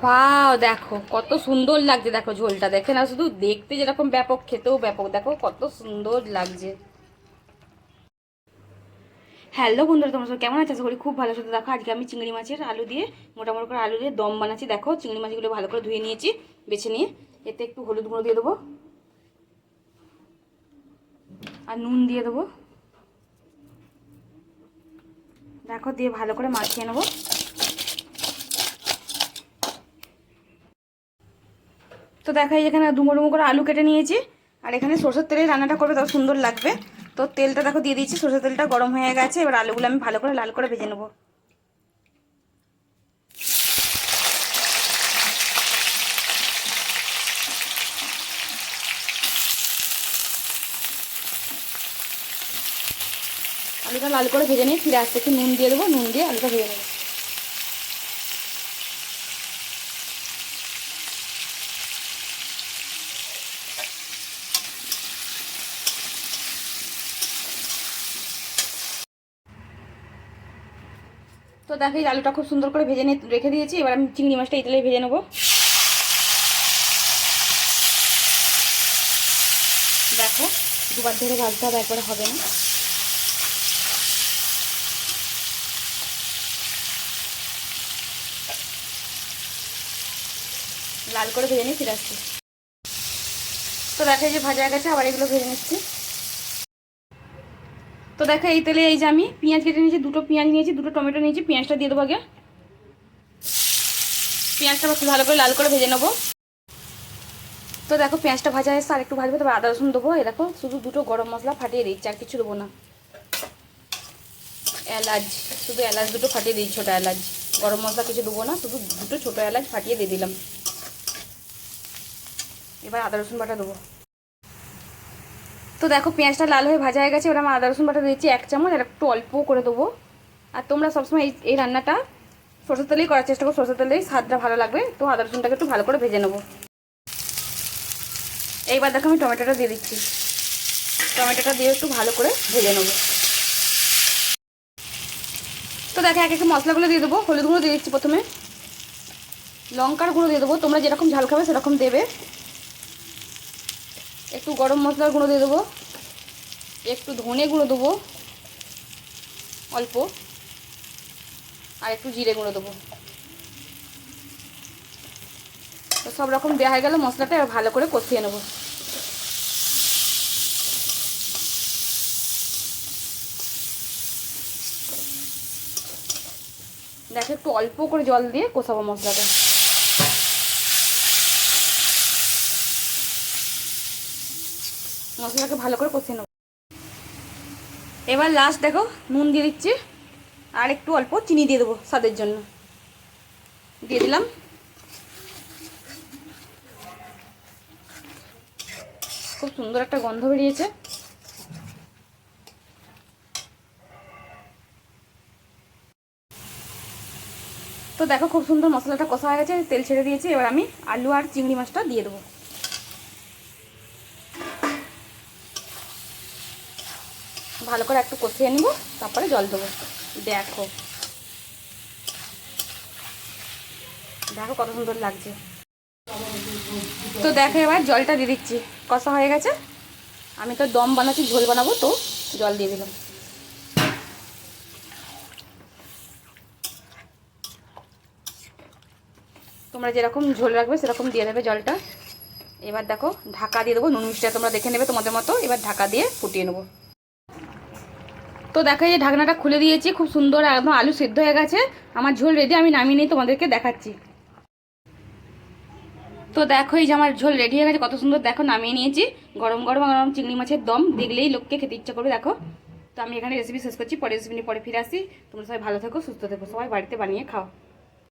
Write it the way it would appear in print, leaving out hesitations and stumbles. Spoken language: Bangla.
ওয়াও, দেখো কত সুন্দর লাগছে। দেখো ঝোলটা দেখে না, শুধু দেখতে যেরকম ব্যাপক, খেতেও ব্যাপক। দেখো কত সুন্দর লাগছে। হ্যালো বন্ধুরা, তোমরা সব কেমন আছে? আশা করি খুব ভালো আছো। দেখো আজকে আমি চিংড়ি মাছের আলু দিয়ে, মোটামুটি করে আলু দিয়ে দম বানাচ্ছি। দেখো চিংড়ি মাছগুলো ভালো করে ধুয়ে নিয়েছি, বেছে নিয়ে এতে একটু হলুদ গুঁড়ো দিয়ে দেবো আর নুন দিয়ে দেবো। দেখো দিয়ে ভালো করে মাখিয়ে নেবো। তো দেখো এখানে ডুমো ডুমো করে আলু কেটে নিয়েছি, আর এখানে সরষের তেলে রান্নাটা করবে, তত সুন্দর লাগবে। তো তেলটা দেখো দিয়ে দিয়েছি, সরষের তেলটা গরম হয়ে গেছে। এবার আলুগুলো আমি ভালো করে লাল করে ভেজে নেবো। আলুটা লাল করে ভেজে নিয়ে ফিরে আসতে একটু নুন দিয়ে দেবো, নুন দিয়ে আলুটা ভেজে নেবো। তো দেখো এই আলুটা খুব সুন্দর করে ভেজে নিয়ে রেখে দিয়েছি। এবার আমি চিংড়ি মাছটা এই তেলে ভেজে নেবো। দেখো দুবার ধরে ভাজতে হবে, একবারে হবে না। লাল করে ভেজে নিয়ে ফিরে আসছি। তো দেখো এই যে ভাজা গেছে, আবার এগুলো ভেজে নিচ্ছি। তো দেখো এই তেলে এই যে আমি পেঁয়াজ কেটে নিয়েছি, দুটো পেঁয়াজ নিয়েছি, দুটো টমেটো নিয়েছি। পেঁয়াজটা দিয়ে দেবো আগে। পেঁয়াজটা খুব ভালো করে লাল করে ভেজে নেবো। তো দেখো পেঁয়াজটা ভাজা এসে আর একটু ভাজবে, তারপর আদা রসুন দেবো। এই দেখো শুধু দুটো গরম মশলা ফাটিয়ে দিচ্ছি, আর কিছু দেবো না। এলাচ, শুধু এলাচ দুটো ফাটিয়ে দিই, ছোটো এলাচ। গরম মশলা কিছু দেবো না, শুধু দুটো ছোটো এলাচ ফাটিয়ে দিয়ে দিলাম। এবার আদা রসুন বাটা দেবো। তো দেখো পেঁয়াজটা লাল হয়ে ভাজা হয়ে গেছে। এবার আমি আদা রসুন বাটা দিচ্ছি 1 চামচ, আর একটু অল্প করে দেবো। আর তোমরা সবসময় এই রান্নাটা সরষের তেলেই করার চেষ্টা করো, সরষের তেলেই স্বাদটা ভালো লাগবে। তো আদা রসুনটাকে একটু ভালো করে ভেজে নেবো। এইবার দেখো আমি টমেটোটা দিয়ে দিচ্ছি। টমেটোটা দিয়ে একটু ভালো করে ভেজে নেবো। তো দেখো এক এক মশলাগুলো দিয়ে দেবো। হলুদ গুঁড়ো দিয়ে দিচ্ছি প্রথমে, লঙ্কার গুঁড়ো দিয়ে দেবো, তোমরা যেরকম ঝাল খাবে সেরকম দেবে। একটু গরম মশলার গুঁড়ো দিয়ে দেবো, একটু ধনে গুঁড়ো দেবো অল্প, আর একটু জিরে গুঁড়ো দেবো। তো সব রকম দেওয়া হয়ে গেল মশলাটা, এবার ভালো করে কষিয়ে নেবো। দেখো একটু অল্প করে জল দিয়ে কষাবো মশলাটা। মশলাটাকে ভালো করে কষিয়ে নেবো। এবার লাস্ট দেখো নুন দিয়ে দিচ্ছি, আর একটু অল্প চিনি দিয়ে দেবো স্বাদের জন্য। দিয়ে দিলাম। খুব সুন্দর একটা গন্ধ বেরিয়েছে। তো দেখো খুব সুন্দর মশলাটা কষা হয়ে গেছে, তেল ছেড়ে দিয়েছি। এবার আমি আলু আর চিংড়ি মাছটা দিয়ে দেবো। ভালো করে একটু কষিয়ে নিব, তারপরে জল দেবো। দেখো দেখো কত সুন্দর লাগছে। তো দেখো এবার জলটা দিয়ে দিচ্ছি, কষা হয়ে গেছে। আমি তো দম বানাচ্ছি, ঝোল বানাবো, তো জল দিয়ে দিলাম। তোমরা যেরকম ঝোল রাখবে সেরকম দিয়ে দেবে জলটা। এবার দেখো ঢাকা দিয়ে দেবো। নুন মিষ্টিটা তোমরা দেখে নেবে তোমাদের মতো। এবার ঢাকা দিয়ে ফুটিয়ে নেবো। তো দেখো এই ঢাকনাটা খুলে দিয়েছি, খুব সুন্দর একদম আলু সিদ্ধ হয়ে গেছে। আমার ঝোল রেডি, আমি নামিয়ে নিয়ে তোমাদেরকে দেখাচ্ছি। তো দেখো এই যে আমার ঝোল রেডি হয়ে গেছে, কত সুন্দর। দেখো নামিয়ে নিয়েছি। গরম গরম গরম চিংড়ি মাছের দম দেখলেই লোককে খেতে ইচ্ছা করবে। দেখো তো আমি এখানে রেসিপি শেষ করছি, পরে রেসিপি নিয়ে পরে ফিরে আসি। তোমরা সবাই ভালো থেকো, সুস্থ থেকো, সবাই বাড়িতে বানিয়ে খাও।